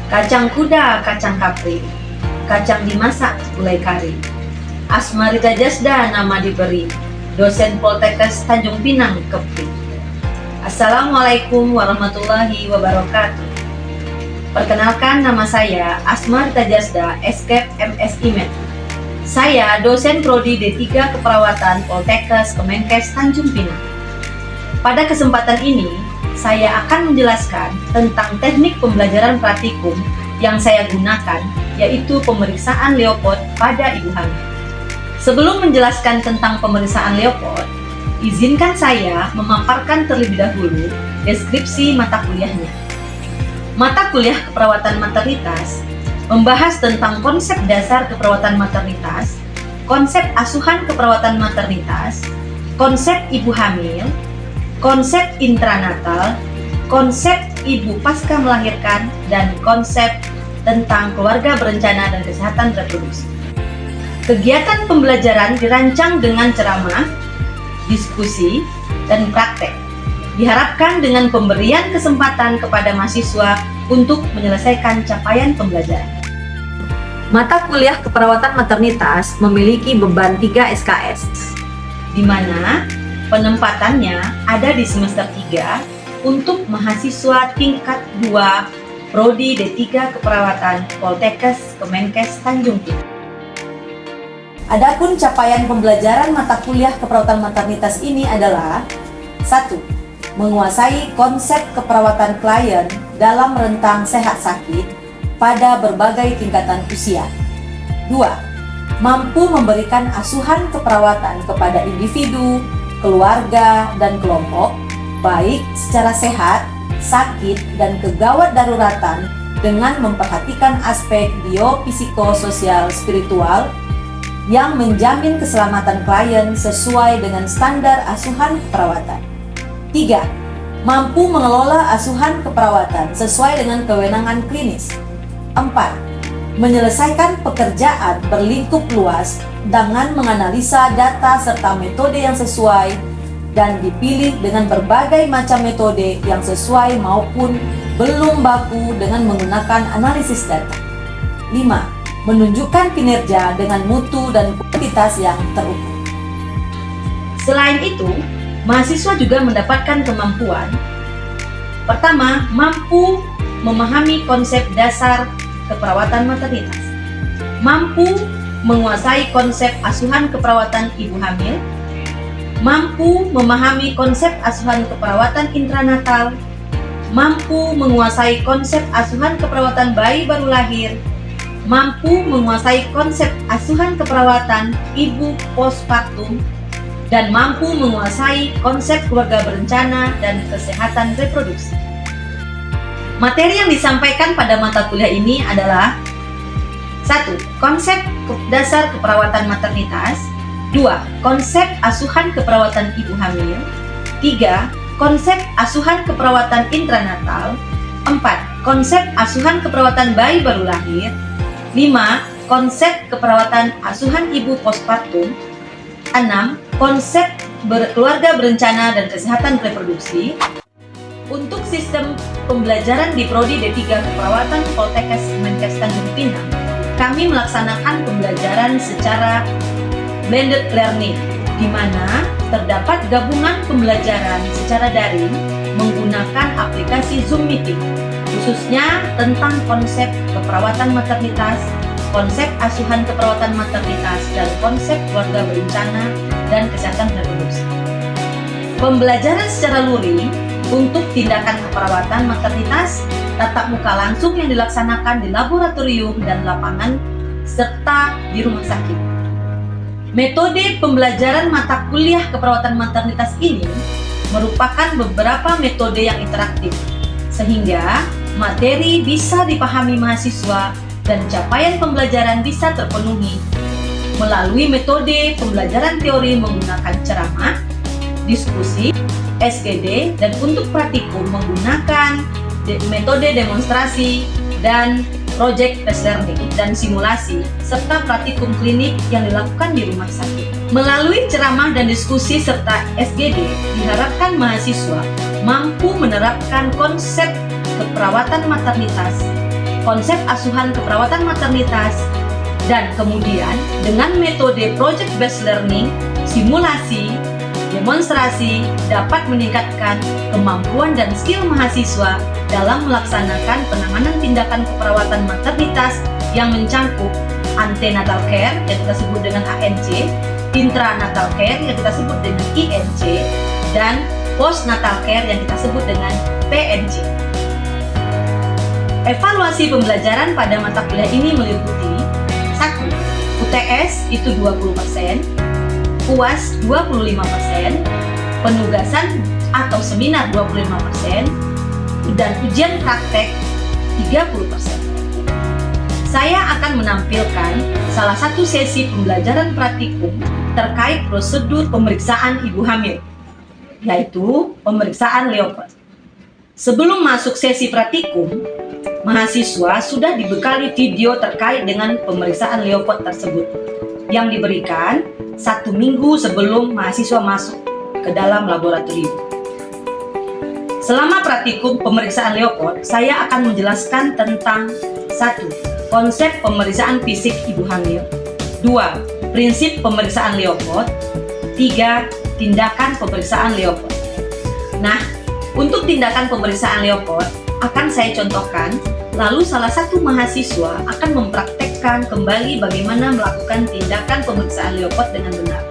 Kacang kuda, kacang kapri, kacang dimasak, gulai kari. Asmarita Jasda nama diberi, dosen Poltekkes Tanjung Pinang, Kepri. Assalamualaikum warahmatullahi wabarakatuh. Perkenalkan, nama saya Asmarita Jasda, Eskep MSI Med. Saya dosen Prodi D3 Keperawatan Poltekkes Kemenkes Tanjung Pinang. Pada kesempatan ini, saya akan menjelaskan tentang teknik pembelajaran praktikum yang saya gunakan, yaitu pemeriksaan Leopard pada ibu hamil. Sebelum menjelaskan tentang pemeriksaan Leopard, izinkan saya memaparkan terlebih dahulu deskripsi mata kuliahnya. Mata kuliah keperawatan maternitas membahas tentang konsep dasar keperawatan maternitas, konsep asuhan keperawatan maternitas, konsep ibu hamil, konsep intranatal, konsep ibu pasca melahirkan, dan konsep tentang keluarga berencana dan kesehatan reproduksi. Kegiatan pembelajaran dirancang dengan ceramah, diskusi, dan praktek. Diharapkan dengan pemberian kesempatan kepada mahasiswa untuk menyelesaikan capaian pembelajaran. Mata kuliah keperawatan maternitas memiliki beban 3 SKS, di mana penempatannya ada di semester 3 untuk mahasiswa tingkat 2 Prodi D3 Keperawatan Poltekkes Kemenkes Tanjung Pinang. Adapun capaian pembelajaran mata kuliah keperawatan maternitas ini adalah 1. Menguasai konsep keperawatan klien dalam rentang sehat sakit pada berbagai tingkatan usia. 2. Mampu memberikan asuhan keperawatan kepada individu, keluarga, dan kelompok, baik secara sehat, sakit, dan kegawat daruratan dengan memperhatikan aspek biopsikososial spiritual yang menjamin keselamatan klien sesuai dengan standar asuhan keperawatan. 3. Mampu mengelola asuhan keperawatan sesuai dengan kewenangan klinis. 4. Menyelesaikan pekerjaan berlingkup luas dengan menganalisa data serta metode yang sesuai dan dipilih dengan berbagai macam metode yang sesuai maupun belum baku dengan menggunakan analisis data. 5. Menunjukkan kinerja dengan mutu dan kualitas yang terukur. Selain itu, mahasiswa juga mendapatkan kemampuan. Pertama, mampu memahami konsep dasar keperawatan maternitas, mampu menguasai konsep asuhan keperawatan ibu hamil, mampu memahami konsep asuhan keperawatan intranatal, mampu menguasai konsep asuhan keperawatan bayi baru lahir, mampu menguasai konsep asuhan keperawatan ibu postpartum, dan mampu menguasai konsep keluarga berencana dan kesehatan reproduksi. Materi yang disampaikan pada mata kuliah ini adalah 1. Konsep dasar keperawatan maternitas. 2. Konsep asuhan keperawatan ibu hamil. 3. Konsep asuhan keperawatan intranatal. 4. Konsep asuhan keperawatan bayi baru lahir. 5. Konsep keperawatan asuhan ibu postpartum. 6. Konsep keluarga berencana dan kesehatan reproduksi. Untuk sistem pembelajaran di Prodi D3 Keperawatan Poltekkes Kemenkes Tanjung Pinang, kami melaksanakan pembelajaran secara blended learning, di mana terdapat gabungan pembelajaran secara daring menggunakan aplikasi Zoom Meeting, khususnya tentang konsep keperawatan maternitas, konsep asuhan keperawatan maternitas, dan konsep keluarga berencana dan kesehatan reproduksi. Pembelajaran secara luring untuk tindakan keperawatan maternitas tatap muka langsung yang dilaksanakan di laboratorium dan lapangan serta di rumah sakit. Metode pembelajaran mata kuliah keperawatan maternitas ini merupakan beberapa metode yang interaktif, sehingga materi bisa dipahami mahasiswa dan capaian pembelajaran bisa terpenuhi melalui metode pembelajaran teori menggunakan ceramah, diskusi, SGD, dan untuk praktikum menggunakan metode demonstrasi dan project based learning dan simulasi serta praktikum klinik yang dilakukan di rumah sakit. Melalui ceramah dan diskusi serta SGD, diharapkan mahasiswa mampu menerapkan konsep keperawatan maternitas konsep asuhan keperawatan maternitas, dan kemudian dengan metode project based learning, simulasi, demonstrasi dapat meningkatkan kemampuan dan skill mahasiswa dalam melaksanakan penanganan tindakan keperawatan maternitas yang mencangkup antenatal care yang kita sebut dengan ANC, intranatal care yang kita sebut dengan INC, dan postnatal care yang kita sebut dengan PNC. Evaluasi pembelajaran pada mata kuliah ini meliputi 1. UTS itu 20%, UAS 25%, penugasan atau seminar 25%, dan ujian praktek 30%. Saya akan menampilkan salah satu sesi pembelajaran praktikum terkait prosedur pemeriksaan ibu hamil, yaitu pemeriksaan Leopard. Sebelum masuk sesi praktikum, mahasiswa sudah dibekali video terkait dengan pemeriksaan Leopard tersebut yang diberikan 1 minggu sebelum mahasiswa masuk ke dalam laboratorium. Selama praktikum pemeriksaan Leopard, saya akan menjelaskan tentang 1. Konsep pemeriksaan fisik ibu hamil, 2. Prinsip pemeriksaan Leopard, 3. Tindakan pemeriksaan Leopard. Nah, untuk tindakan pemeriksaan Leopard akan saya contohkan, lalu salah satu mahasiswa akan mempraktekkan kembali bagaimana melakukan tindakan pemeriksaan Leopard dengan benar.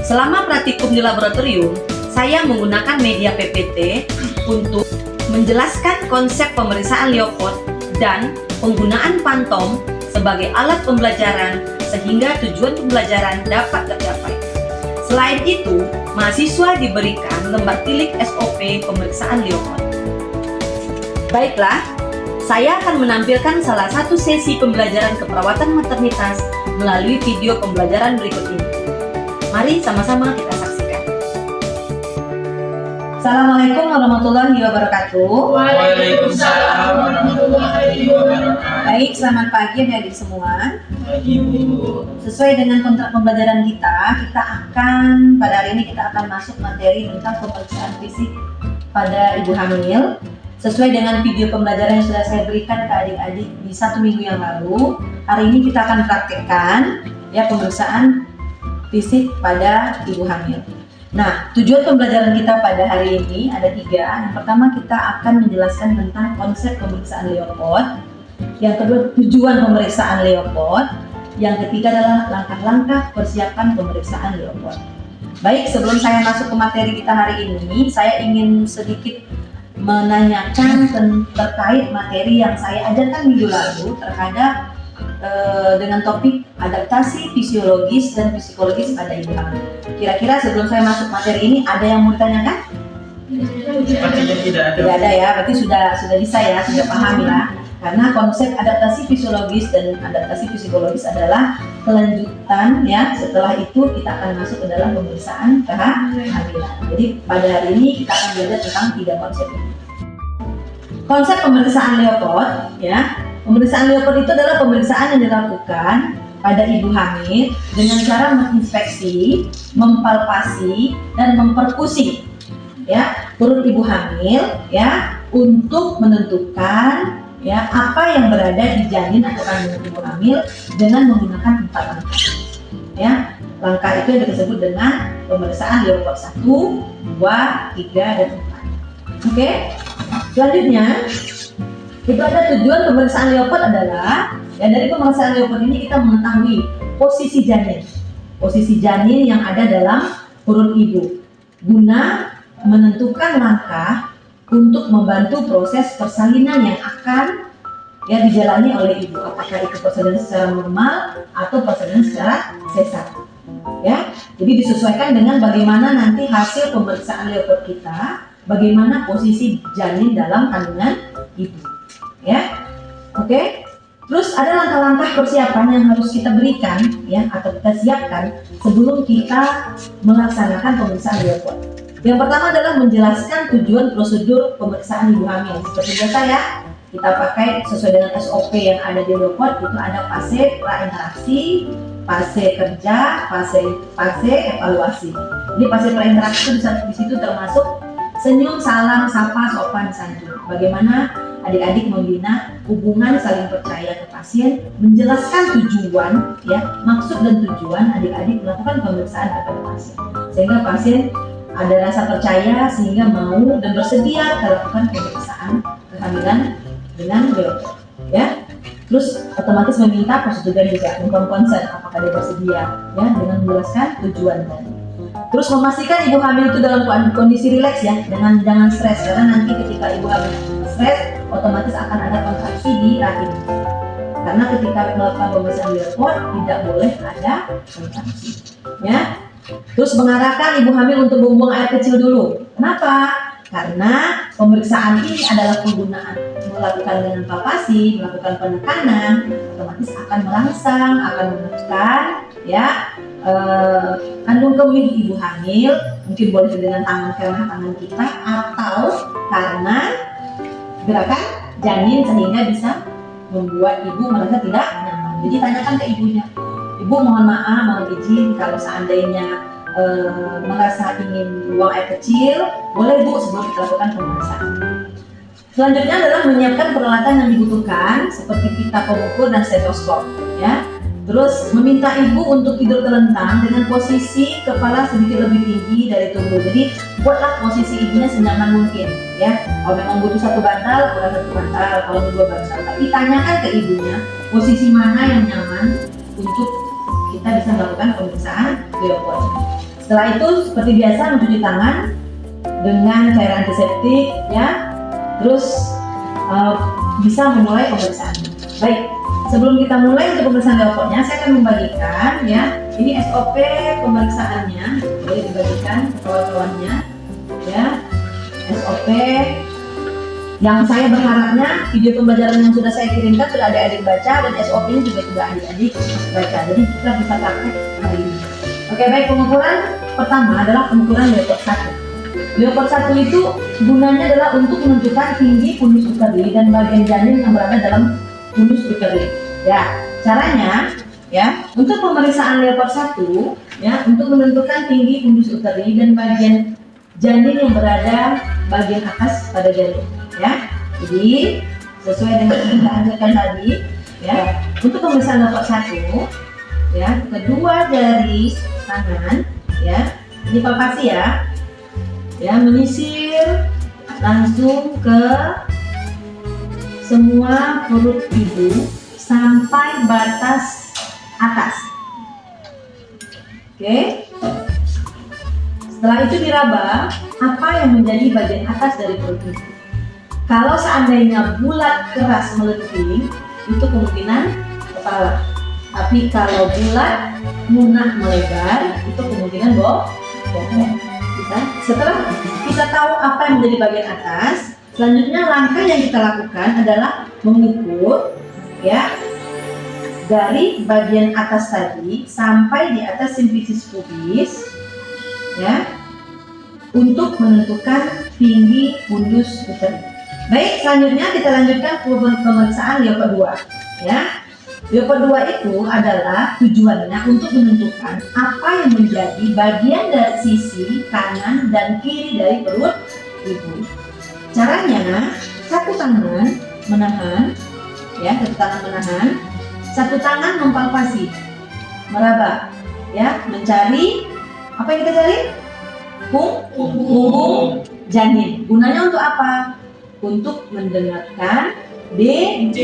Selama praktikum di laboratorium, saya menggunakan media PPT untuk menjelaskan konsep pemeriksaan Leopard dan penggunaan pantom sebagai alat pembelajaran sehingga tujuan pembelajaran dapat tercapai. Selain itu, mahasiswa diberikan lembar tilik SOP pemeriksaan Leopard. Baiklah, saya akan menampilkan salah satu sesi pembelajaran keperawatan maternitas melalui video pembelajaran berikut ini. Mari sama-sama kita saksikan. Assalamualaikum warahmatullahi wabarakatuh. Waalaikumsalam warahmatullahi wabarakatuh. Baik, selamat pagi adik-adik semua. Pagi, Bu. Sesuai dengan kontrak pembelajaran kita akan pada hari ini kita akan masuk materi tentang pemeriksaan fisik pada ibu hamil. Sesuai dengan video pembelajaran yang sudah saya berikan ke adik-adik di 1 minggu yang lalu, hari ini kita akan praktekkan ya pemeriksaan fisik pada ibu hamil. Nah, tujuan pembelajaran kita pada hari ini ada 3. Yang pertama, kita akan menjelaskan tentang konsep pemeriksaan Leopard. Yang kedua, tujuan pemeriksaan Leopard. Yang ketiga adalah langkah-langkah persiapan pemeriksaan Leopard. Baik, sebelum saya masuk ke materi kita hari ini, saya ingin sedikit menanyakan terkait materi yang saya ajarkan minggu lalu terhadap dengan topik adaptasi fisiologis dan psikologis pada ibu hamil. Kira-kira sebelum saya masuk materi ini ada yang mau ditanyakan? Sepertinya tidak ada. Tidak ada ya, berarti sudah bisa ya, sudah paham ya. Karena konsep adaptasi fisiologis dan adaptasi psikologis adalah kelanjutan ya. Setelah itu kita akan masuk ke dalam pemeriksaan kehamilan. Jadi pada hari ini kita akan belajar tentang 3 konsep ini. Konsep pemeriksaan Leopard ya. Pemeriksaan Leopard itu adalah pemeriksaan yang dilakukan pada ibu hamil dengan cara menginspeksi, mempalpasi, dan memperkusi ya perut ibu hamil ya untuk menentukan ya apa yang berada di janin atau kandungan ibu hamil dengan menggunakan 4 langkah. Ya, langkah itu yang disebut dengan pemeriksaan Leopard 1, 2, 3, dan 4. Oke. Selanjutnya itu ada tujuan pemeriksaan Leopard adalah ya dari pemeriksaan Leopard ini kita mengetahui posisi janin yang ada dalam perut ibu guna menentukan langkah untuk membantu proses persalinan yang akan ya dijalani oleh ibu, apakah itu persalinan secara normal atau persalinan secara sesar ya. Jadi disesuaikan dengan bagaimana nanti hasil pemeriksaan Leopard kita, bagaimana posisi janin dalam kandungan ibu ya. Oke. Terus ada langkah-langkah persiapan yang harus kita berikan ya atau kita siapkan sebelum kita melaksanakan pemeriksaan Leopard. Yang pertama adalah menjelaskan tujuan prosedur pemeriksaan ibu hamil. Seperti biasa ya, kita pakai sesuai dengan SOP yang ada di Leopard. Itu ada fase prainteraksi, fase kerja, fase evaluasi. Jadi fase prainteraksi itu di situ termasuk senyum, salam, sapa, sopan, santun. Bagaimana adik-adik membina hubungan saling percaya ke pasien, menjelaskan tujuan, ya, maksud dan tujuan adik-adik melakukan pemeriksaan kepada pasien, sehingga pasien ada rasa percaya sehingga mau dan bersedia melakukan pemeriksaan kehamilan dengan Leopard, ya. Terus otomatis meminta prosedur juga mengkonsen apakah dia bersedia, ya, dengan menjelaskan tujuan tadi. Terus memastikan ibu hamil itu dalam kondisi rileks, ya, dengan jangan stres, karena nanti ketika ibu hamil stres otomatis akan ada kontraksi di rahim. Karena ketika melakukan pemeriksaan Leopard tidak boleh ada kontraksi, ya. Terus mengarahkan ibu hamil untuk membuang air kecil dulu. Kenapa? Karena pemeriksaan ini adalah penggunaan melakukan dengan palpasi, melakukan penekanan, otomatis akan merangsang, akan menekan, ya, kandung kemih ibu hamil. Mungkin boleh dengan tangan kita atau karena gerakan janin sehingga bisa membuat ibu merasa tidak nyaman. Jadi tanyakan ke ibunya, ibu mohon maaf, mohon izin kalau seandainya merasa ingin buang air kecil, boleh bu sebelum kita lakukan pemeriksaan. Selanjutnya adalah menyiapkan peralatan yang dibutuhkan seperti pita pengukur dan stetoskop, ya. Terus meminta ibu untuk tidur terlentang dengan posisi kepala sedikit lebih tinggi dari tubuh. Jadi buatlah posisi ibunya senyaman mungkin, ya. Kalau memang butuh satu bantal, buat satu bantal. Kalau butuh dua bantal, tapi tanyakan ke ibunya posisi mana yang nyaman untuk kita bisa melakukan pemeriksaan Leopard. Setelah itu seperti biasa mencuci tangan dengan cairan antiseptik, ya. Terus bisa memulai pemeriksaan. Baik. Sebelum kita mulai untuk pemeriksaan Leopardnya, saya akan membagikan, ya, ini SOP pemeriksaannya, boleh dibagikan ke kawan-kawannya, ya. SOP yang saya berharapnya video pembelajaran yang sudah saya kirimkan sudah adik-adik baca dan SOP-nya juga sudah adik-adik baca, jadi kita bisa praktek hari ini. Oke, baik. Pengukuran pertama adalah pengukuran Leopard 1. Leopard 1 itu gunanya adalah untuk menentukan tinggi fundus uteri dan bagian janin yang berada dalam fundus uteri. Ya, caranya, ya, untuk pemeriksaan Leopard 1, ya, untuk menentukan tinggi fundus uteri dan bagian janin yang berada bagian atas pada janin, ya. Jadi sesuai dengan yang kita anjurkan tadi, ya, untuk pemeriksaan Leopard 1, ya, kedua jari tangan, ya, ini palpasi, ya, menyisir langsung ke semua perut ibu sampai batas atas. Oke. Setelah itu diraba apa yang menjadi bagian atas dari perut ibu. Kalau seandainya bulat keras melenting, itu kemungkinan kepala. Tapi kalau bulat lunak melebar, itu kemungkinan bokong. Setelah kita tahu apa yang menjadi bagian atas, selanjutnya langkah yang kita lakukan adalah mengukur, ya, dari bagian atas tadi sampai di atas simfisis pubis, ya, untuk menentukan tinggi fundus uteri. Baik, selanjutnya kita lanjutkan pemeriksaan Leopard 2, ya. Leopard 2 itu adalah tujuannya untuk menentukan apa yang menjadi bagian dari sisi kanan dan kiri dari perut ibu. Caranya, satu tangan menahan, ya, satu tangan mempalpasi, meraba, ya, mencari apa yang kita cari? Punggung janin. Gunanya untuk apa? Untuk mendengarkan denyut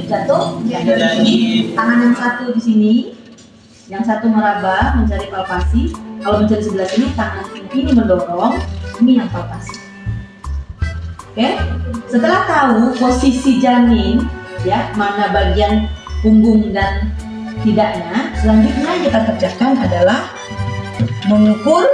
jantung janin. Tangan yang satu di sini, yang satu meraba mencari palpasi. Kalau mencari sebelah sini, tangan ini mendorong, ini yang palpasi. Oke, setelah tahu posisi janin, ya, mana bagian punggung dan tidaknya, selanjutnya yang kita kerjakan adalah mengukur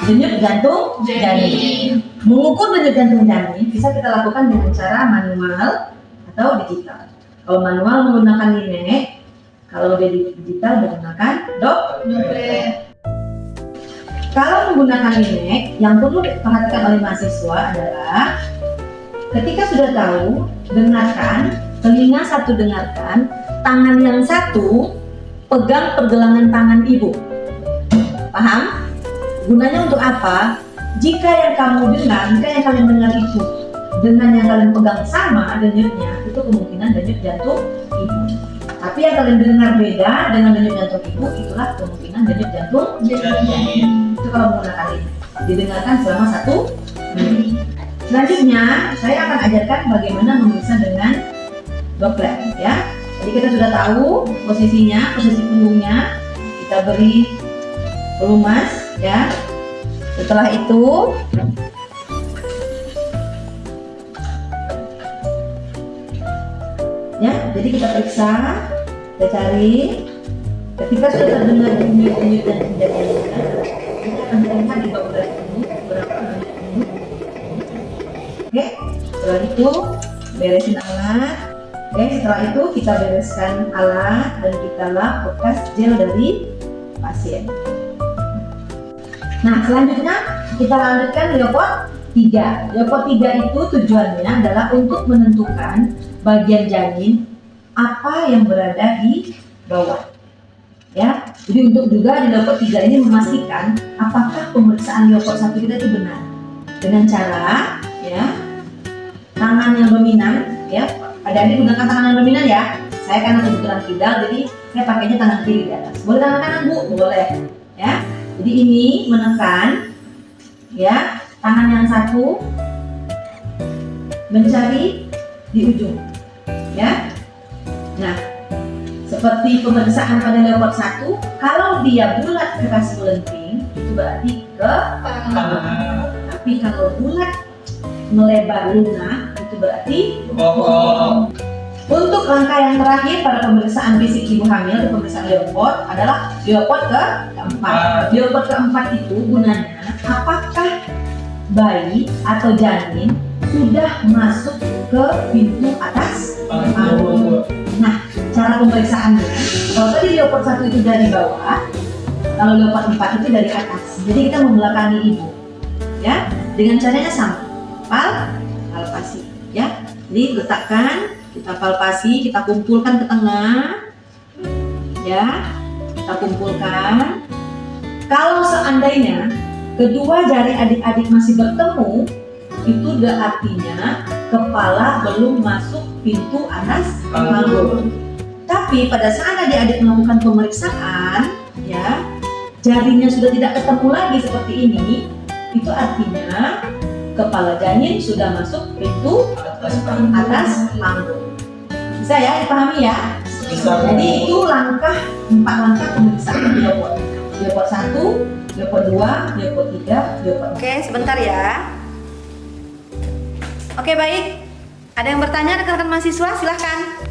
denyut jantung janin. Mengukur denyut jantung janin bisa kita lakukan dengan cara manual atau digital. Kalau manual menggunakan linek, kalau digital menggunakan Doppler. Kalau menggunakan linek, yang perlu diperhatikan oleh mahasiswa adalah ketika sudah tahu, dengarkan, telinga satu dengarkan, tangan yang satu pegang pergelangan tangan ibu. Paham? Gunanya untuk apa? Jika yang kamu dengar, jika yang kalian dengar itu dengan yang kalian pegang sama denyutnya, itu kemungkinan denyut jantung ibu. Tapi yang kalian dengar beda dengan denyut jantung ibu, itulah kemungkinan denyut jantung janin. Itu kalau menggunakan ini didengarkan selama 1 menit. Selanjutnya saya akan ajarkan bagaimana memeriksa dengan Doppler ya. Jadi kita sudah tahu posisinya, posisi punggungnya, kita beri pelumas ya. Setelah itu ya, jadi kita periksa, kita cari. Ketika sudah terdengar denyut-denyut dan tindakannya, kita akan melihat di Doppler ini berapa denyut. Oke, setelah itu beresin alat. Oke, setelah itu kita bereskan alat dan kita lap bekas gel dari pasien. Nah, selanjutnya kita lanjutkan Leopard 3. Leopard 3 itu tujuannya adalah untuk menentukan bagian janin apa yang berada di bawah. Ya, jadi untuk juga di Leopard 3 ini memastikan apakah pemeriksaan Leopard 1 kita itu benar dengan cara ya tangan yang dominan ya. Adik-adik gunakan tangan yang dominan ya. Saya karena kebetulan kidal, jadi saya pakainya tangan kiri di atas. Boleh tangan kanan bu? Boleh. Ya. Jadi ini menekan, ya, tangan yang satu mencari di ujung, ya. Nah, seperti pemeriksaan pada Leopard 1, kalau dia bulat keras melenting, itu berarti ke kanan. Tapi kalau bulat melebar lunak, itu berarti bokong. Untuk langkah yang terakhir pada pemeriksaan fisik ibu hamil atau pemeriksaan Leopard adalah Leopard keempat. Leopard keempat itu gunanya apakah bayi atau janin sudah masuk ke pintu atas panggung. Nah, cara pemeriksaannya, kalau tadi Leopard 1 itu dari bawah, kalau Leopard 4 itu dari atas. Jadi kita membelakangi ibu, ya, dengan caranya sama, palpasi, ya. Jadi letakkan. Kita palpasi, kita kumpulkan ke tengah, ya, kita kumpulkan. Kalau seandainya kedua jari adik-adik masih bertemu, itu udah artinya kepala belum masuk pintu atas panggung. Tapi pada saat adik-adik melakukan pemeriksaan, ya, jarinya sudah tidak ketemu lagi seperti ini, itu artinya kepala janin sudah masuk pintu atas panggung. Bisa ya dipahami ya? Bisa. Jadi itu 4 langkah pemeriksaan Leopard. Leopard 1, Leopard 2, Leopard 3, Leopard 4. Oke, sebentar ya. Oke, baik. Ada yang bertanya rekan-rekan mahasiswa? Silahkan.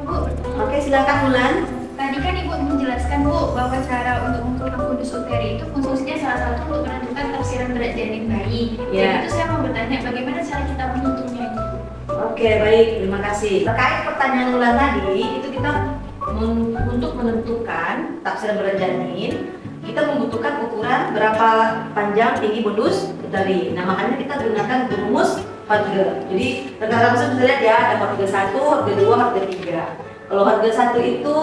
Bu, Oke, silahkan Mulan. tadi kan Ibu menjelaskan Bu bahwa cara untuk mengukur fundus uteri itu fungsinya salah satu untuk menentukan tafsiran berat janin bayi. Ya. Jadi itu saya mau bertanya bagaimana cara kita menentunya itu? Oke, baik, terima kasih. Terkait pertanyaan Mulan tadi, itu kita untuk menentukan tafsiran berat janin, kita membutuhkan ukuran berapa panjang tinggi fundus uteri. Nah, makanya kita gunakan rumus Hartge. Jadi rekan-rekan bisa lihat ya, ada Hartge 1, Hartge 2, Hartge 3. Kalau Hartge 1 itu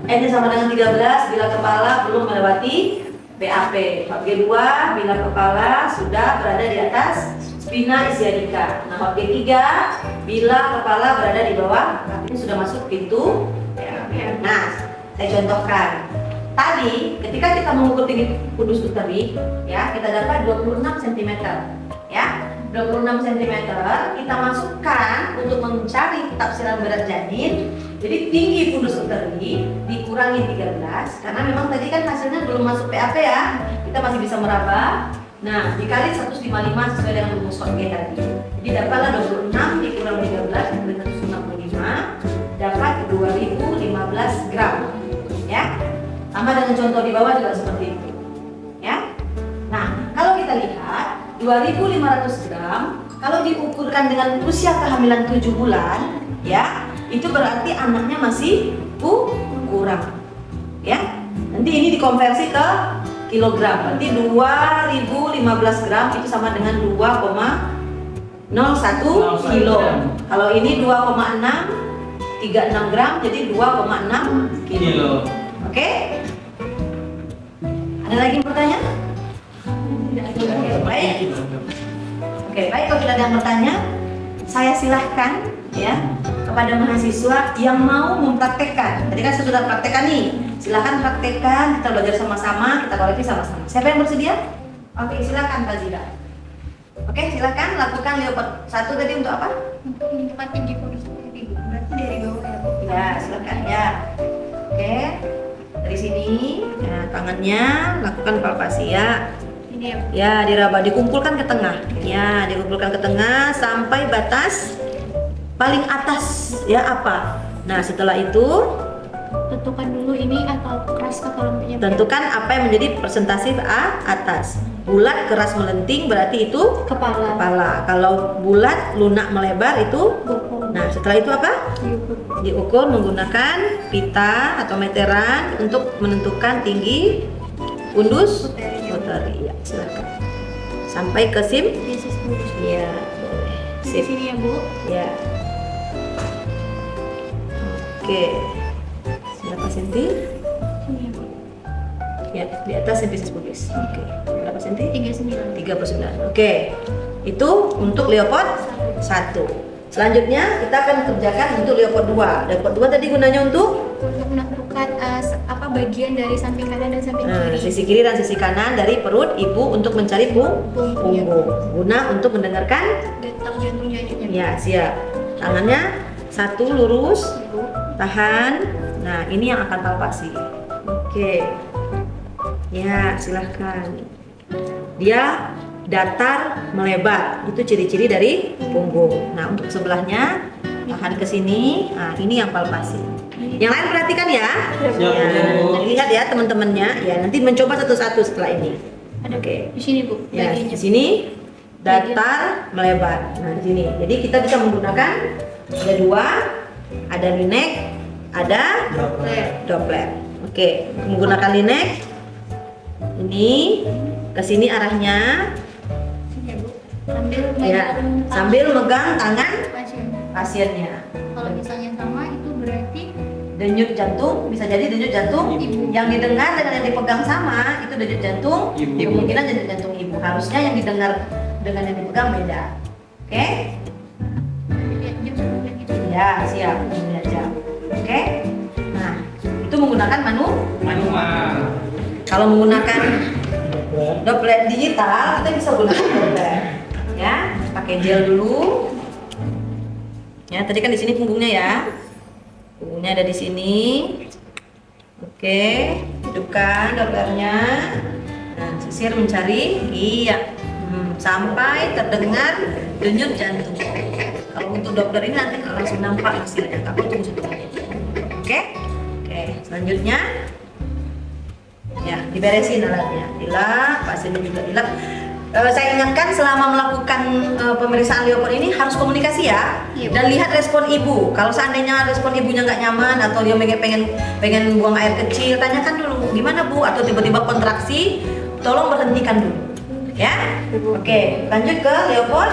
N-nya sama dengan 13 bila kepala belum melewati BAP. Hartge 2 bila kepala sudah berada di atas spina ischiadica. Nah, Hartge 3 bila kepala berada di bawah, artinya sudah masuk pintu BAP. Nah, saya contohkan. Tadi ketika kita mengukur tinggi fundus uteri, ya, kita dapat 26 cm. Ya, 26 cm kita masukkan untuk mencari tafsiran berat janin. Jadi tinggi fundus uteri dikurangi 13 karena memang tadi kan hasilnya belum masuk PAP ya. Kita masih bisa meraba. Nah, dikali 155 sesuai dengan rumus Hartge tadi. Jadi dapatlah 26 dikurang 13 dengan 165 dapat 2015 gram. Ya. Sama dengan contoh di bawah juga seperti itu. Ya. Nah, kalau kita lihat 2500 gram kalau diukurkan dengan usia kehamilan 7 bulan, ya, itu berarti anaknya masih kurang, ya. Nanti ini dikonversi ke kilogram, berarti 2015 gram itu sama dengan 2,01 kilo. Kalau ini 2,636 gram, jadi 2,6 kilo. Oke? Ada lagi yang bertanya? Oke, baik. Oke, Oke, baik, kalau tidak ada yang bertanya, saya silahkan ya kepada mahasiswa yang mau mempraktekkan. Tadi kan saya sudah praktekkan nih. Silahkan praktekkan, kita belajar sama-sama, kita koreksi sama-sama. Siapa yang bersedia? Oke, silahkan Pak Zira. Oke, silahkan lakukan leopard 1 tadi untuk apa? Untuk menentukan tinggi fundus uteri, Bu. Berarti dari bawah ya, Bu. Ya, silahkan ya. Oke, dari sini, ya, tangannya lakukan palpasi ya. Ini ya, Bu. Ya, diraba, dikumpulkan ke tengah. Ya, dikumpulkan ke tengah sampai batas paling atas. Ya, apa? Nah, setelah itu Tentukan dulu ini atau keras atau lembutnya, Bu. tentukan apa yang menjadi persentase atas. Bulat, keras, melenting berarti itu Kepala. kepala. Kalau bulat, lunak, melebar itu. Bokong. Nah, setelah itu apa? Diukur. Diukur menggunakan pita atau meteran untuk menentukan tinggi fundus uteri. Ya, silakan. Sampai ke sim. Yesus fundus. Ya, boleh. Di Sip. sini ya, Bu. Ya. Oke. Berapa senti? Sini ya, Bu. Ya, di atas sempisis pubis. Oke. Berapa senti? 39. 39. Oke. Itu untuk leopard 1. Selanjutnya kita akan kerjakan untuk leopard 2. Leopard 2 tadi gunanya untuk Menentukan bagian dari samping kanan dan samping kiri. sisi kiri dan sisi kanan dari perut ibu untuk mencari punggung. Guna untuk mendengarkan. Detak jantung janinnya. Ya, siap. Tangannya satu lurus, Bu. tahan. Nah, ini yang akan palpasi. Oke. Ya, silahkan. Dia datar melebar. Itu ciri-ciri dari punggung. Nah, untuk sebelahnya tahan ke sini. Nah, ini yang palpasi. Yang lain perhatikan ya. Siap, Ya, Bu. lihat ya teman-temannya. Ya, nanti mencoba satu-satu setelah ini. Ada Oke. di sini, Bu. Ya, Bagiannya. di sini datar melebar. Nah, di sini. Jadi kita bisa menggunakan ada 2, ada linek, ada Doppler. Oke, menggunakan linek. Ini ke sini arahnya. Sini ya, Bu. Sambil Ya, megang sambil megang tangan pasien. pasiennya. Kalau misalnya sama itu berarti Denyut jantung, bisa jadi denyut jantung Ibu. yang didengar dengan yang dipegang sama, itu denyut jantung. Ibu. Kemungkinan denyut jantung ibu. Harusnya yang didengar dengan yang dipegang beda. Oke? lihat jam sebelumnya gitu. Ya, siap. Lihat jam. Oke? Nah, itu menggunakan Manual. kalau menggunakan Doppler digital, kita bisa gunakan Doppler. Ya, pakai gel dulu. Ya, tadi kan di sini punggungnya ya. Punggungnya ada di sini. Oke, hidupkan Dopplernya. Nah, sisir mencari. Iya. Sampai terdengar denyut jantung. Kalau untuk Doppler ini nanti langsung nampak hasilnya. Kamu tunggu sebentar. Oke? Oke, selanjutnya ya diberesin alatnya, dilap, pasiennya juga dilap. Saya ingatkan selama melakukan pemeriksaan leopard ini harus komunikasi ya. Iya, Dan lihat respon ibu. Kalau seandainya respon ibunya nggak nyaman atau dia pengen buang air kecil, tanyakan dulu gimana Bu, atau tiba-tiba kontraksi, tolong berhentikan dulu ya. Oke, lanjut ke leopard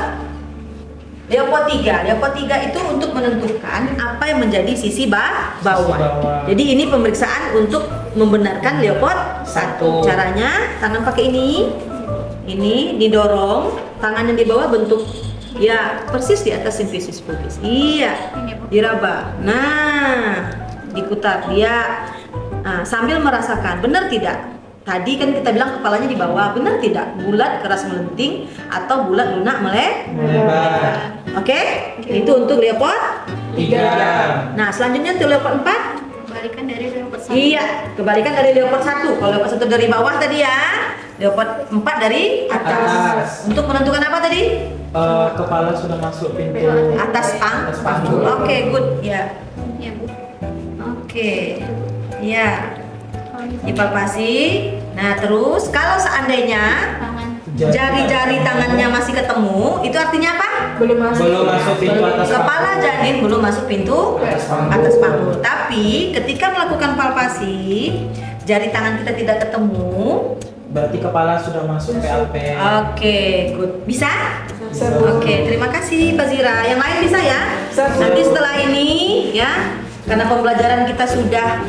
3. Leopard 3 itu untuk menentukan apa yang menjadi sisi bawah. bawah. Jadi ini pemeriksaan untuk membenarkan leopard 1. Caranya tangan pakai ini didorong, tangan yang di bawah bentuk ya persis di atas simfisis pubis. Iya, diraba. Nah, diputar dia. Nah, sambil merasakan, benar tidak? Tadi kan kita bilang kepalanya di bawah, benar tidak? Bulat, keras, melenting, atau bulat, lunak, Melebar. Oke? Itu untuk leopard 3. Nah, selanjutnya untuk leopard 4. kebalikan dari leopard 1. Iya, kebalikan dari leopard 1. Kalau leopard 1 dari bawah tadi ya, leopard 4 dari atas. Atas. Untuk menentukan apa tadi? Kepala sudah masuk pintu Atas atas panggul. panggul. Oke, good. Ya. Ya, Bu. Oke. Ya, Kalau misalnya dipalpasi. Nah, terus kalau seandainya tangan jari-jari tangannya masih ketemu, itu artinya apa? Belum masuk pintu atas Kepala panggul. janin belum masuk pintu atas panggul. Tapi ketika melakukan palpasi, jari tangan kita tidak ketemu. Berarti kepala sudah masuk PAP. Oke, good. Bisa? Oke, terima kasih Pak Zira. Yang lain bisa ya? Nanti setelah ini ya, karena pembelajaran kita sudah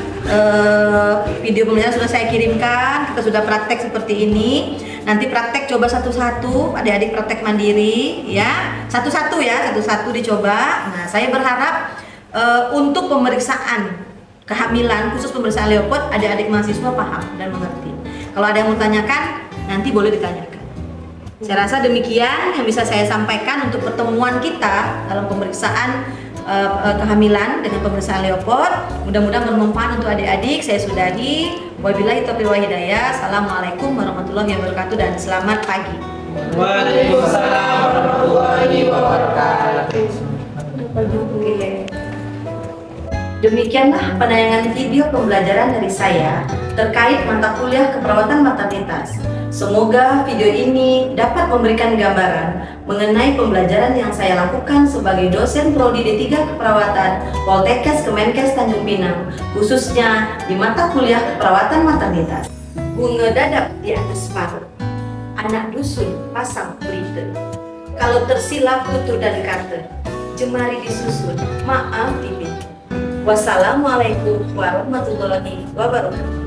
video pembelajaran sudah saya kirimkan, kita sudah praktek seperti ini. Nanti praktek coba satu-satu, adik-adik praktek mandiri ya. Satu-satu ya, satu-satu dicoba. Nah, saya berharap untuk pemeriksaan kehamilan, khusus pemeriksaan Leopard, adik-adik mahasiswa paham dan mengerti. Kalau ada yang mau tanyakan, nanti boleh ditanyakan. Saya rasa demikian yang bisa saya sampaikan untuk pertemuan kita dalam pemeriksaan kehamilan dengan pemeriksaan Leopard. Mudah-mudahan bermanfaat untuk adik-adik. Saya sudahi. Wabillahi taufiq wal hidayah. Assalamualaikum warahmatullahi wabarakatuh dan selamat pagi. Waalaikumsalam warahmatullahi wabarakatuh. Oke. Demikianlah penayangan video pembelajaran dari saya terkait mata kuliah keperawatan maternitas. Semoga video ini dapat memberikan gambaran mengenai pembelajaran yang saya lakukan sebagai dosen Prodi D3 Keperawatan Poltekkes Kemenkes Tanjung Pinang, khususnya di mata kuliah keperawatan maternitas. Bunga dadap di atas paru, anak dusun pasang pelita. Kalau tersilap tutur dan kata, jemari disusun, maaf dipinta. Wassalamualaikum warahmatullahi wabarakatuh.